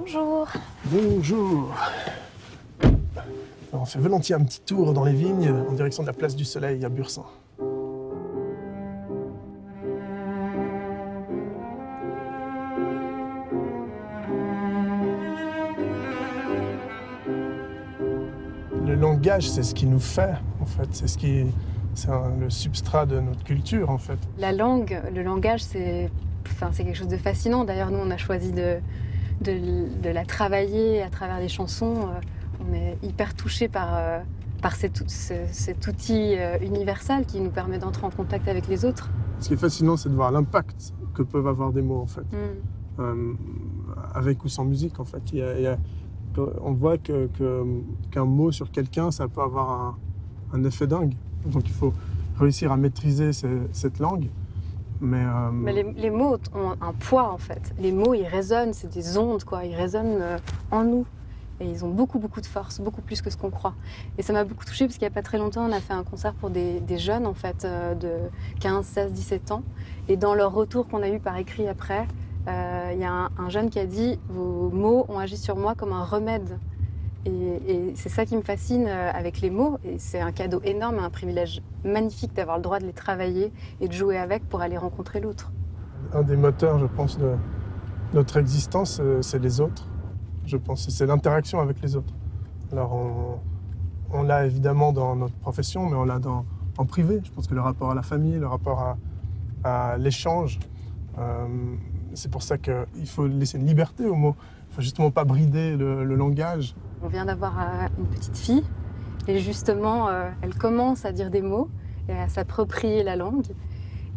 Bonjour. Bonjour. Alors, on fait volontiers un petit tour dans les vignes en direction de la place du Soleil à Bursin. Le langage, c'est ce qui nous fait, en fait. Le substrat de notre culture, en fait. La langue, le langage, c'est quelque chose de fascinant. D'ailleurs, nous, on a choisi de la travailler à travers les chansons. On est hyper touchés par cet outil universel qui nous permet d'entrer en contact avec les autres. Ce qui est fascinant, c'est de voir l'impact que peuvent avoir des mots, en fait. Avec ou sans musique, en fait. On voit qu'un mot sur quelqu'un, ça peut avoir un effet dingue. Donc il faut réussir à maîtriser cette langue. Mais les mots ont un poids, en fait. Les mots, ils résonnent, c'est des ondes, quoi. Ils résonnent en nous. Et ils ont beaucoup, beaucoup de force, beaucoup plus que ce qu'on croit. Et ça m'a beaucoup touchée parce qu'il n'y a pas très longtemps, on a fait un concert pour des jeunes, en fait, de 15, 16, 17 ans. Et dans leur retour qu'on a eu par écrit après, il y a un jeune qui a dit « Vos mots ont agi sur moi comme un remède ». Et c'est ça qui me fascine avec les mots. Et c'est un cadeau énorme, un privilège magnifique d'avoir le droit de les travailler et de jouer avec pour aller rencontrer l'autre. Un des moteurs, je pense, de notre existence, c'est les autres. Je pense, c'est l'interaction avec les autres. Alors on l'a évidemment dans notre profession, mais on l'a en privé. Je pense que le rapport à la famille, le rapport à l'échange, c'est pour ça qu'il faut laisser une liberté aux mots. Il ne faut justement pas brider le langage. On vient d'avoir une petite fille et justement, elle commence à dire des mots et à s'approprier la langue.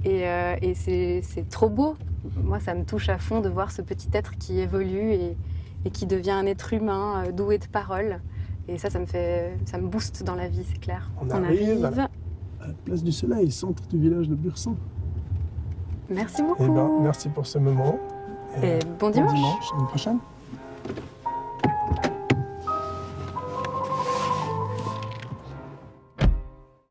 Et c'est trop beau. Moi, ça me touche à fond de voir ce petit être qui évolue et qui devient un être humain doué de paroles. Et ça me booste dans la vie, c'est clair. On arrive à la place du Soleil, centre du village de Bursin. Merci beaucoup. Eh ben, merci pour ce moment. Et bon dimanche. À une prochaine.